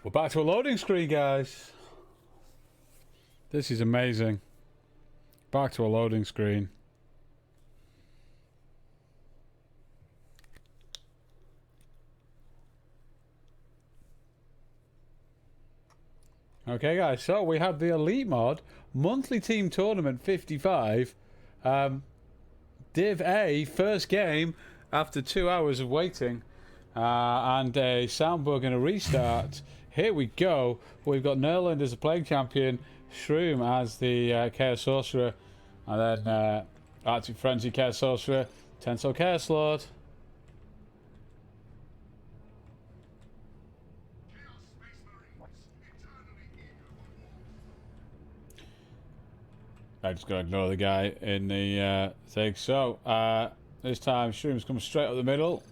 We're back to a loading screen, guys. This is amazing. Back to a loading screen. Okay, guys, so we have the Elite mod, monthly team tournament 55. Div A, first game after 2 hours of waiting. And a sound bug and a restart. Here we go. We've got Nurland as the Plague Champion, Shroom as the Chaos Sorcerer, and then Artic Frenzy Chaos Sorcerer, Tenso Chaos Lord. I'm just going to ignore the guy in the thing. So, this time Shroom's coming straight up the middle.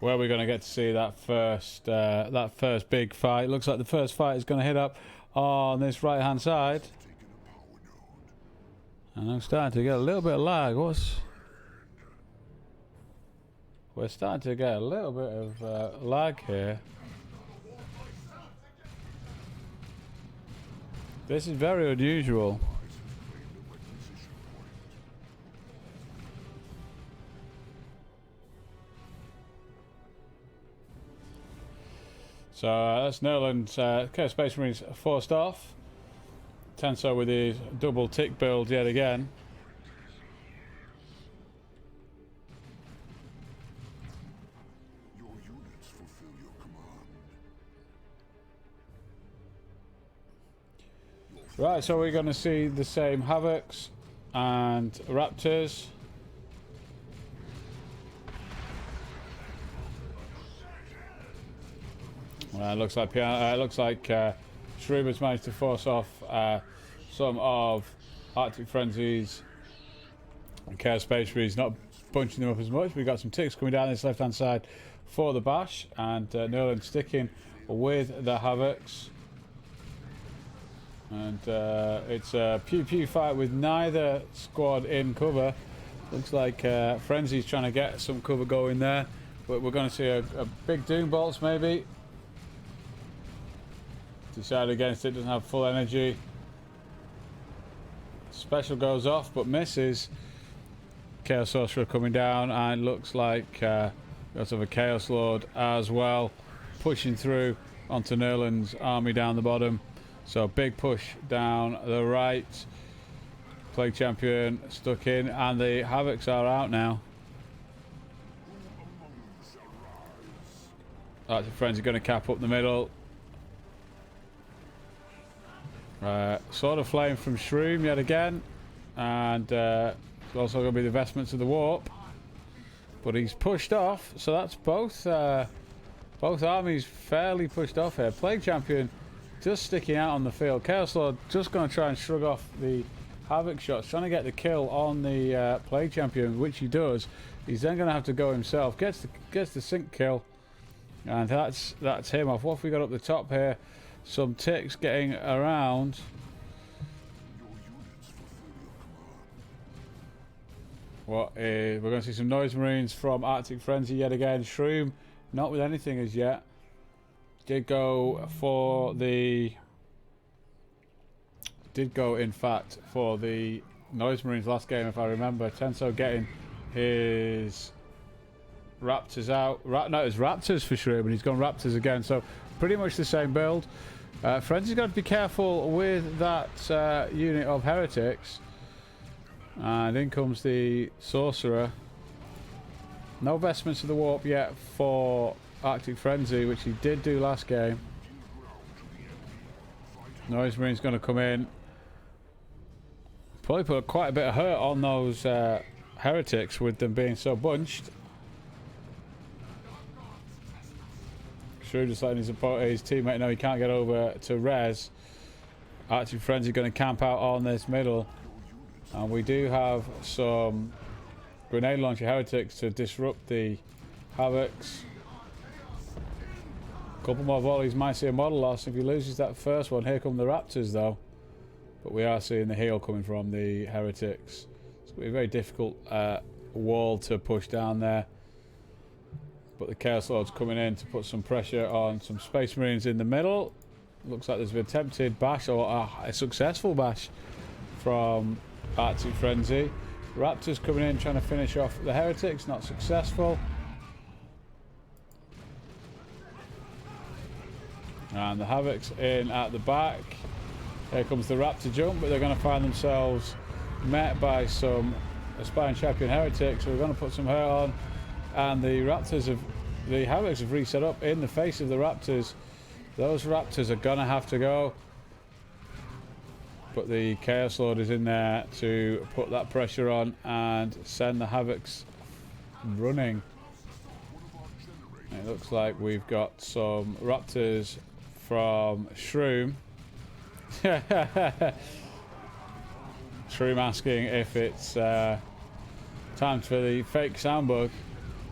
Where we're going to get to see that first big fight. Looks like the first fight is going to hit up on this right hand side. And I'm starting to get a little bit of lag. We're starting to get a little bit of lag here. This is very unusual. So that's Nurland's Space Marines forced off. Tenso with his double tick build yet again. Your units fulfill your command. Right, so we're going to see the same Havocs and Raptors. It looks like Shroom has managed to force off some of Artic Frenzy's and Chaos Space Marines, not bunching them up as much. We've got some ticks coming down this left hand side for the bash, and Nurland sticking with the Havocs. And it's a pew-pew fight with neither squad in cover. Looks like Frenzy's trying to get some cover going there, but we're going to see a big Doom Bolts maybe. Decided against it, doesn't have full energy. Special goes off but misses. Chaos Sorcerer coming down, and looks like we also have a Chaos Lord as well, pushing through onto Nurland's army down the bottom. So big push down the right. Plague Champion stuck in, and the Havocs are out now. Artic Frenzy going to cap up the middle. Sword of Flame from Shroom yet again, and it's also going to be the Vestments of the Warp, but he's pushed off, so that's both armies fairly pushed off here. Plague Champion just sticking out on the field. Chaos Lord just going to try and shrug off the Havoc shots, trying to get the kill on the Plague Champion, which he does. He's then going to have to go himself, gets the sync kill, and that's him off. What have we got up the top here? Some ticks getting around. We're going to see some Noise Marines from Artic Frenzy yet again. Shroom not with anything as yet. Did go in fact for the Noise Marines last game, if I remember. Tenso getting his Raptors out. No, it's Raptors for Shroom, and he's gone Raptors again. So pretty much the same build. Frenzy's got to be careful with that unit of Heretics. And in comes the Sorcerer. No Vestments of the Warp yet for Artic Frenzy, which he did do last game. Noise Marine's going to come in. Probably put quite a bit of hurt on those Heretics with them being so bunched. Shrew just letting his teammate know he can't get over to res. Artic Frenzy going to camp out on this middle, and we do have some grenade launcher Heretics to disrupt the Havocs. A couple more volleys, might see a model loss if he loses that first one. Here come the Raptors though, but we are seeing the heal coming from the Heretics. It's going to be a very difficult wall to push down there. But the Chaos Lord's coming in to put some pressure on some Space Marines in the middle. Looks like there's been attempted bash, or a successful bash from Artic Frenzy. Raptors coming in trying to finish off the Heretics, not successful. And the Havoc's in at the back. Here comes the Raptor jump, but they're going to find themselves met by some aspiring champion Heretics. So we're going to put some hurt on. And the Havocs have reset up in the face of the Raptors. Those Raptors are going to have to go. But the Chaos Lord is in there to put that pressure on and send the Havocs running. It looks like we've got some Raptors from Shroom. Shroom asking if it's time for the fake soundbug,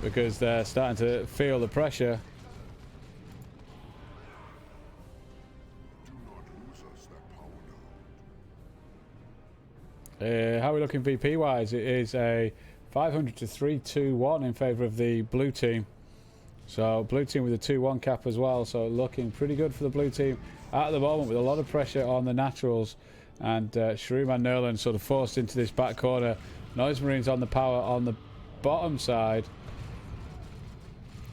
because they're starting to feel the pressure. How are we looking VP wise? It is a 500 to 3-2-1 in favour of the blue team. So blue team with a 2-1 cap as well. So looking pretty good for the blue team at the moment, with a lot of pressure on the naturals. And Shroom and Nurland sort of forced into this back corner. Noise Marines on the power on the bottom side.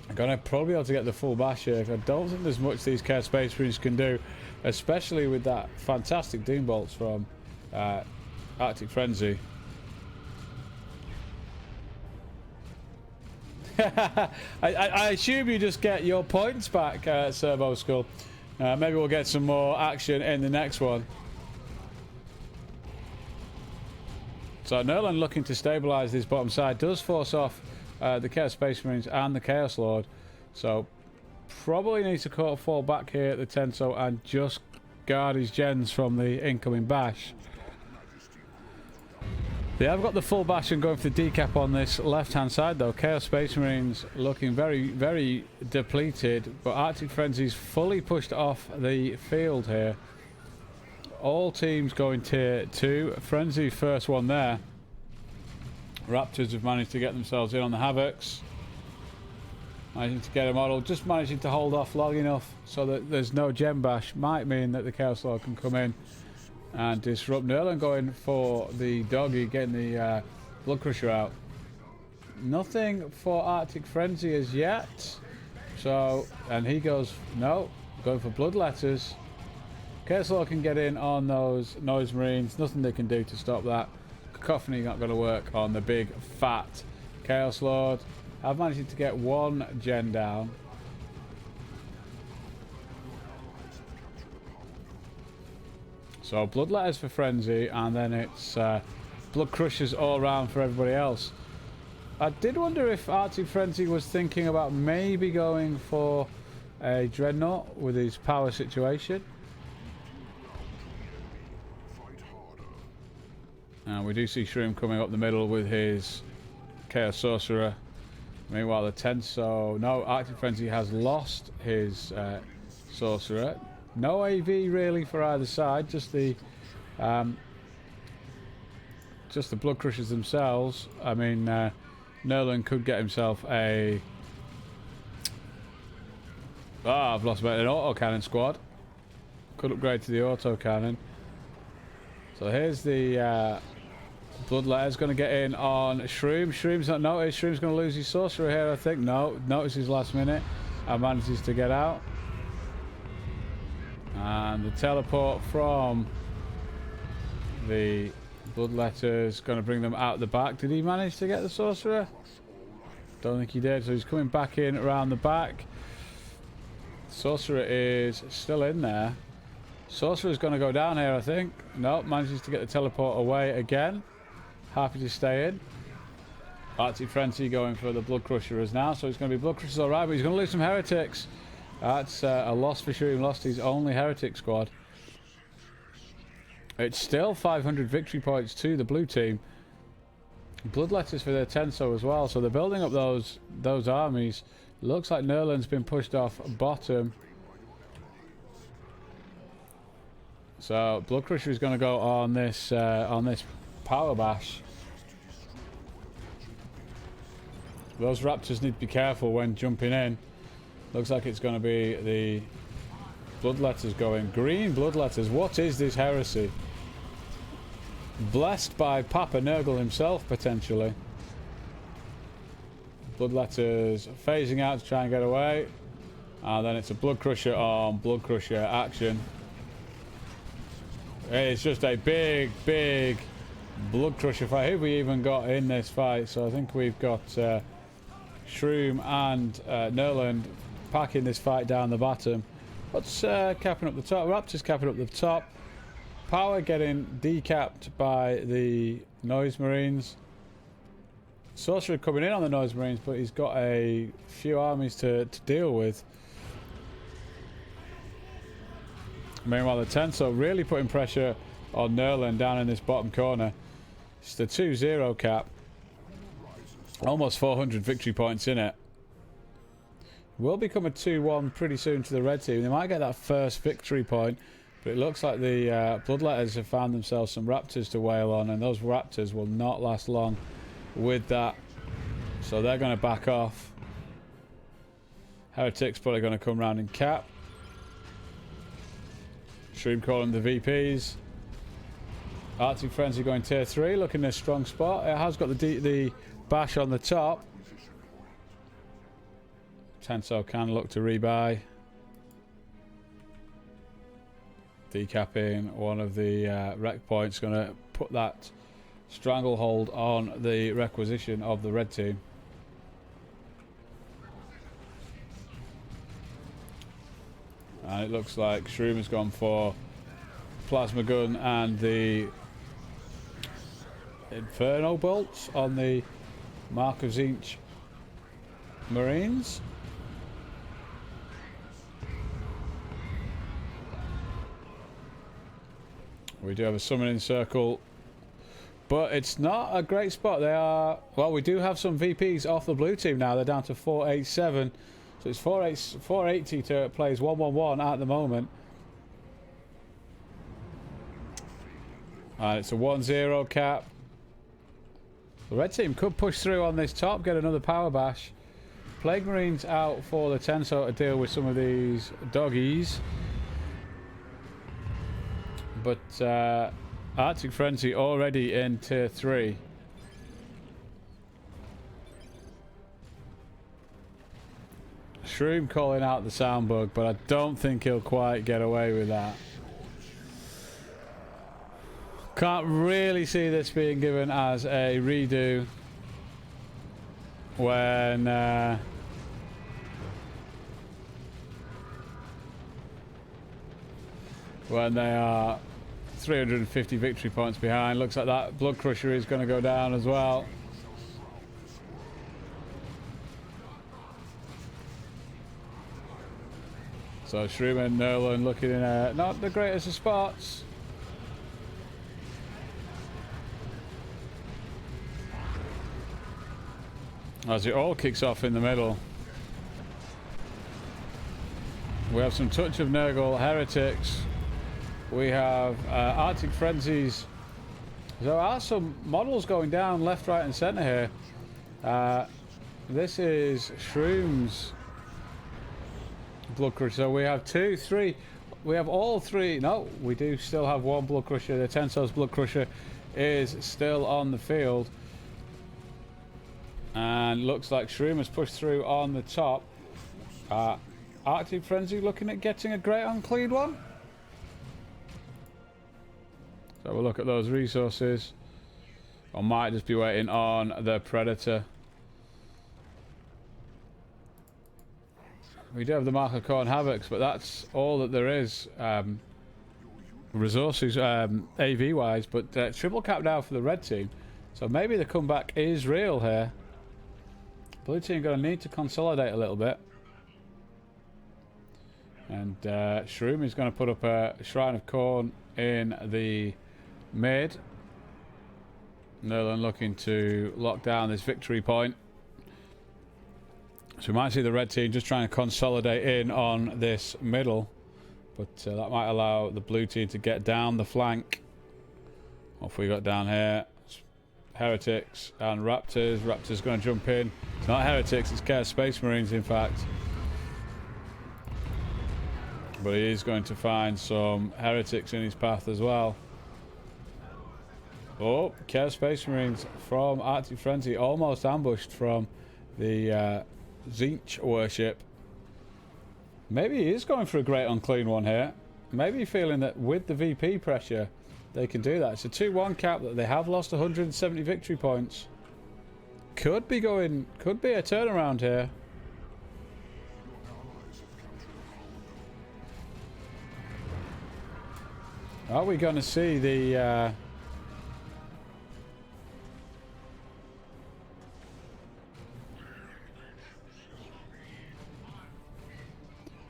I'm going to probably be able to get the full bash here. I don't think there's much these Chaos Space Marines can do, especially with that fantastic Doom Bolts from Artic Frenzy. I assume you just get your points back, Servo Skull. Maybe we'll get some more action in the next one. So Nurland looking to stabilise this bottom side, does force off the Chaos Space Marines and the Chaos Lord. So probably needs to fall back here at the Tenso and just guard his gens from the incoming bash. They have got the full bash and going for the decap on this left-hand side though. Chaos Space Marines looking very, very depleted, but Artic Frenzy's fully pushed off the field here. All teams going tier 2. Frenzy first one there. Raptors have managed to get themselves in on the Havocs. Managing to get a model, just managing to hold off long enough so that there's no gem bash. Might mean that the Chaos Lord can come in and disrupt. Nurland going for the doggy, getting the Blood Crusher out. Nothing for Artic Frenzy as yet. So, and he goes, no, going for Blood Letters. Chaos Lord can get in on those Noise Marines. Nothing they can do to stop that. Cacophony not going to work on the big fat Chaos Lord. I've managed to get one gen down. So Blood Letters for Frenzy, and then it's Blood Crushers all around for everybody else. I did wonder if Artic Frenzy was thinking about maybe going for a Dreadnought with his power situation. And we do see Shroom coming up the middle with his Chaos Sorcerer. Meanwhile, the Tenso... No, Artic Frenzy has lost his Sorcerer. No AV really for either side, just the Blood Crushers themselves. I mean, Nurland could get himself a... I've lost an autocannon squad. Could upgrade to the autocannon. So here's the Blood Letters going to get in on Shroom. Shroom's not noticed. Shroom's going to lose his Sorcerer here, I think. No, notices last minute and manages to get out. And the teleport from the Blood Letters going to bring them out the back. Did he manage to get the Sorcerer? Don't think he did. So he's coming back in around the back. Sorcerer is still in there. Sorcerer's going to go down here, I think. No, manages to get the teleport away again. Happy to stay in. Artic Frenzy going for the Blood Crushers now. So it's going to be Blood Crushers alright, but he's going to lose some Heretics. That's a loss for sure. He lost his only Heretic squad. It's still 500 victory points to the blue team. Blood Letters for their Tenso as well. So they're building up those armies. Looks like Nurland's been pushed off bottom. So Blood Crusher is going to go on this power bash. Those raptors need to be careful when jumping in. Looks like it's going to be the bloodletters going. Green bloodletters. What is this heresy? Blessed by Papa Nurgle himself, potentially. Bloodletters phasing out to try and get away. And then it's a Blood Crusher on Blood Crusher action. It's just a big, big Blood Crusher fight. Who we even got in this fight? So I think we've got Shroom and Nurland packing this fight down the bottom. What's capping up the top? Raptors capping up the top. Power getting decapped by the Noise Marines. Sorcerer coming in on the Noise Marines, but he's got a few armies to deal with. Meanwhile, the Tenso really putting pressure on Nurland down in this bottom corner. It's the 2-0 cap. Almost 400 victory points in it. Will become a 2-1 pretty soon to the red team. They might get that first victory point, but it looks like the Bloodletters have found themselves some raptors to wail on, and those raptors will not last long with that. So they're going to back off. Heretic's probably going to come round and cap. Shroom calling the VPs. Artic Frenzy going tier 3, looking in a strong spot. It has got the bash on the top. Tenso can look to rebuy. Decapping one of the rec points, going to put that stranglehold on the requisition of the red team. And it looks like Shroom has gone for plasma gun and the Inferno bolts on the Mark of Zinch Marines. We do have a summoning circle, but it's not a great spot. They are, well, we do have some VPs off the blue team now. They're down to 487. So it's 480 to plays 111 at the moment. And it's a 1-0 cap. The red team could push through on this top, get another power bash. Plague Marines out for the Tenso to deal with some of these doggies. But Artic Frenzy already in tier 3. Shroom calling out the sound bug, but I don't think he'll quite get away with that. Can't really see this being given as a redo when they are 350 victory points behind. Looks like that Blood Crusher is going to go down as well. So Shroom and Nurland looking in not the greatest of spots. As it all kicks off in the middle. We have some touch of Nurgle Heretics. We have Artic Frenzies. There are some models going down left, right and centre here. This is Shroom's Blood Crusher. So we have 2, 3. We have all 3. No, we do still have one Blood Crusher. The Tenso's Blood Crusher is still on the field. And looks like Shroom has pushed through on the top. Artic Frenzy looking at getting a great unclean one. So we'll look at those resources. I might just be waiting on the Predator. We do have the Mark of Corn Havocs, but that's all that there is resources AV wise. But triple cap now for the red team, so maybe the comeback is real here. Blue team going to need to consolidate a little bit, and Shroom is going to put up a Shrine of Corn in the mid. Nurland looking to lock down this victory point. So we might see the red team just trying to consolidate in on this middle, but that might allow the blue team to get down the flank. What have we got down here? Heretics and Raptors. Raptors going to jump in. It's not Heretics, it's Chaos Space Marines, in fact. But he is going to find some Heretics in his path as well. Oh, Chaos Space Marines from Artic Frenzy, almost ambushed from the Zinch worship. Maybe he is going for a Great Unclean One here. Maybe feeling that with the VP pressure, they can do that. It's a 2-1 cap that they have lost 170 victory points. Could be a turnaround here. Are we going to see the...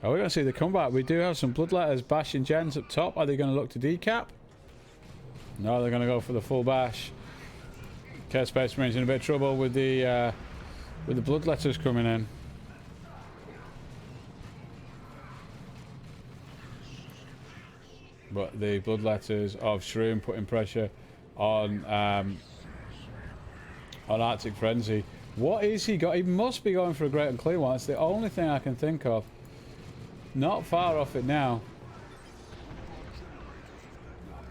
Are we going to see the comeback? We do have some Bloodletters bashing gens up top. Are they going to look to decap? No, they're going to go for the full bash. Chaos Space Marines in a bit of trouble with the Bloodletters coming in. But the Bloodletters of Shroom putting pressure on Artic Frenzy. What is he got? He must be going for a Great Unclean One. It's the only thing I can think of. Not far off it now.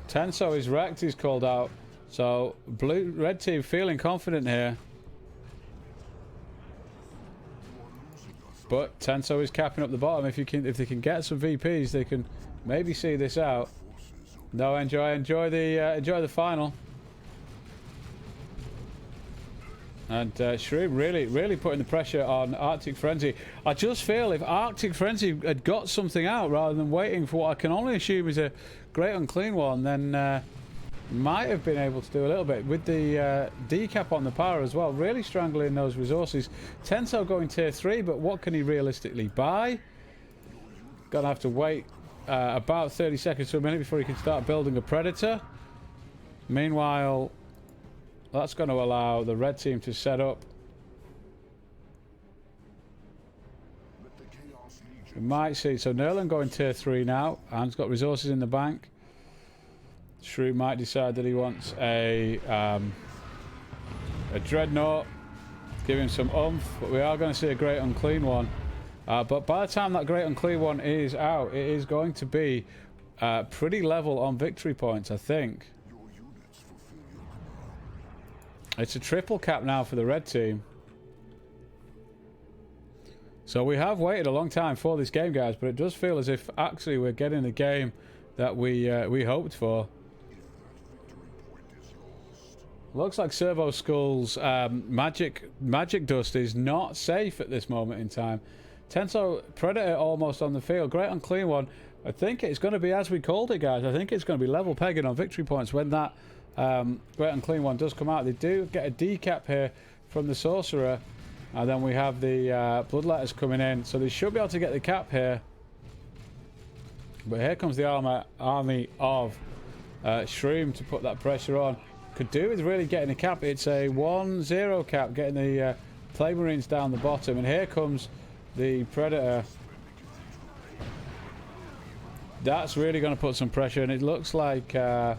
Tenso is wrecked, he's called out. So red team feeling confident here. But Tenso is capping up the bottom. If they can get some VPs, they can maybe see this out. No, enjoy the final. And Shroom really putting the pressure on Artic Frenzy. I just feel if Artic Frenzy had got something out rather than waiting for what I can only assume is a Great Unclean One, then might have been able to do a little bit. With the decap on the power as well, really strangling those resources. Tenso going tier 3, but what can he realistically buy? Gonna have to wait about 30 seconds to a minute before he can start building a Predator. Meanwhile, that's going to allow the red team to set up. We might see. So Nurland going tier 3 now, and he's got resources in the bank. Shrew might decide that he wants a Dreadnought. Give him some oomph, but we are going to see a Great Unclean One. But by the time that Great Unclean One is out, it is going to be pretty level on victory points, I think. It's a triple cap now for the red team. So we have waited a long time for this game, guys, but it does feel as if actually we're getting the game that we hoped for. Looks like Servo Skull's magic dust is not safe at this moment in time. Tenso Predator almost on the field. Great Unclean One. I think it's going to be as we called it, guys. I think it's going to be level pegging on victory points when that Great Unclean One does come out. They do get a decap here from the Sorcerer, and then we have the Bloodletters coming in, so they should be able to get the cap here. But here comes the army of Shroom to put that pressure on. Could do with really getting a cap. It's a 1-0 cap, getting the Plague Marines down the bottom, and here comes the Predator. That's really going to put some pressure, and it looks like the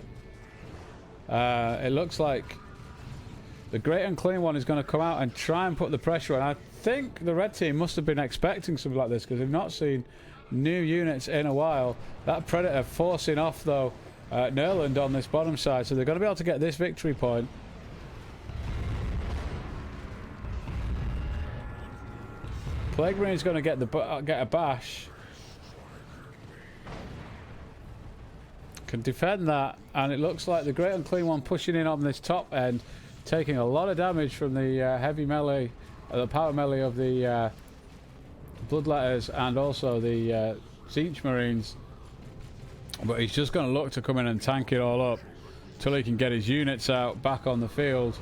Great Unclean One is going to come out and try and put the pressure on. I think the red team must have been expecting something like this because they've not seen new units in a while. That Predator forcing off, though, Nurland on this bottom side, so they're going to be able to get this victory point. Plague Marine's going to get a bash. Can defend that, and it looks like the Great Unclean One pushing in on this top end, taking a lot of damage from the heavy melee, the power melee of the Bloodletters and also the Siege Marines. But he's just going to look to come in and tank it all up till he can get his units out back on the field.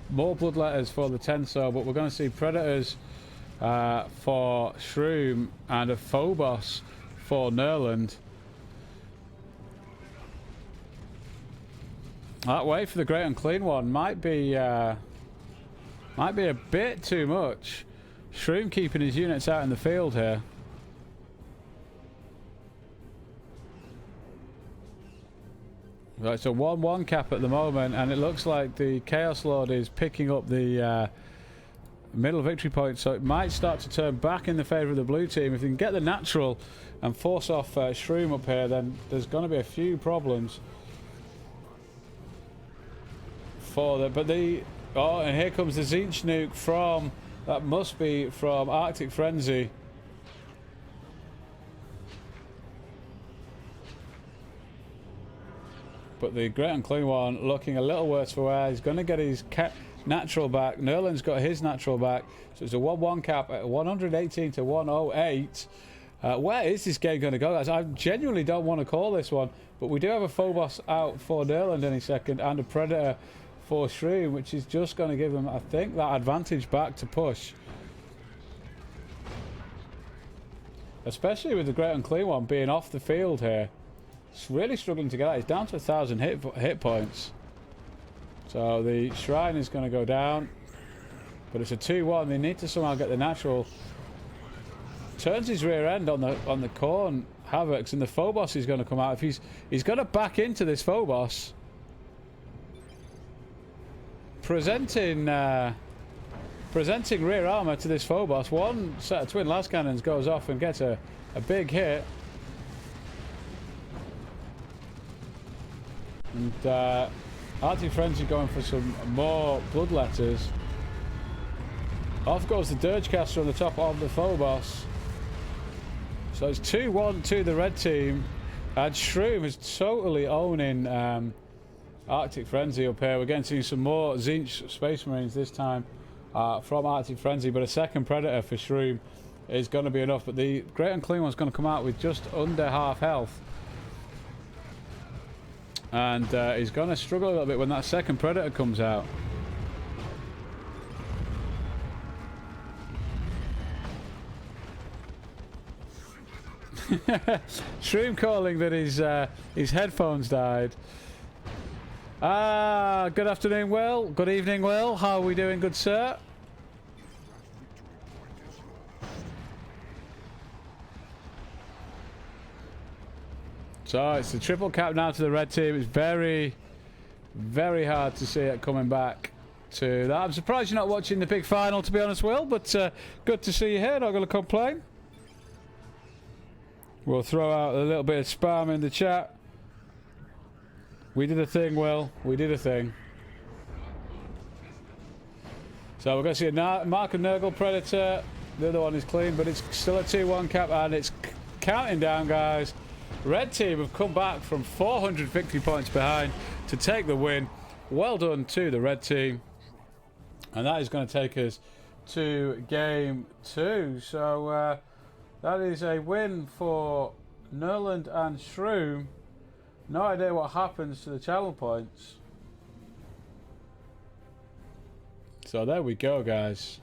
More Bloodletters for the Tenso, but we're going to see Predators for Shroom and a Phobos for Nurland. That wait for the Great Unclean One might be a bit too much. Shroom keeping his units out in the field here. Right, it's a 1-1 cap at the moment, and it looks like the Chaos Lord is picking up the middle victory point, so it might start to turn back in the favour of the blue team. If they can get the natural and force off Shroom up here, then there's going to be a few problems for them. But the... Oh, and here comes the Zinch nuke from... That must be from Artic Frenzy. But the Great Unclean One looking a little worse for wear. He's going to get his natural back. Nurland's got his natural back. So it's a 1-1 cap at 118 to 108. Where is this game going to go, guys? I genuinely don't want to call this one. But we do have a Phobos out for Nurland any second. And a Predator for Shroom, which is just going to give them, I think, that advantage back to push. Especially with the Great Unclean One being off the field here. It's really struggling to get out. He's down to 1,000 hit points. So the Shrine is going to go down. But it's a 2-1. They need to somehow get the natural. Turns his rear end on the Corn Havocs, and the Phobos is going to come out. If he's going to back into this Phobos. Presenting rear armor to this Phobos. One set of twin las cannons goes off and gets a big hit. And Artic Frenzy going for some more bloodletters. Off goes the Dirgecaster on the top of the Phobos. So it's 2-1 to the red team. And Shroom is totally owning Artic Frenzy up here. We're getting to see some more Zinch Space Marines this time from Artic Frenzy. But a second Predator for Shroom is going to be enough. But the Great Unclean One's going to come out with just under half health. And he's going to struggle a little bit when that second Predator comes out. Shroom calling that his headphones died. Good afternoon, Will. Good evening, Will. How are we doing, good sir? So it's the triple cap now to the red team. It's very, very hard to see it coming back to that. I'm surprised you're not watching the big final, to be honest, Will, but good to see you here. Not going to complain. We'll throw out a little bit of spam in the chat. We did a thing, Will. We did a thing. So we're going to see a Mark and Nurgle Predator. The other one is clean, but it's still a 2-1 cap, and it's counting down, guys. Red team have come back from 400 victory points behind to take the win. Well done to the red team. And that is going to take us to game 2. So that is a win for Nurland and Shroom. No idea what happens to the channel points. So there we go, guys.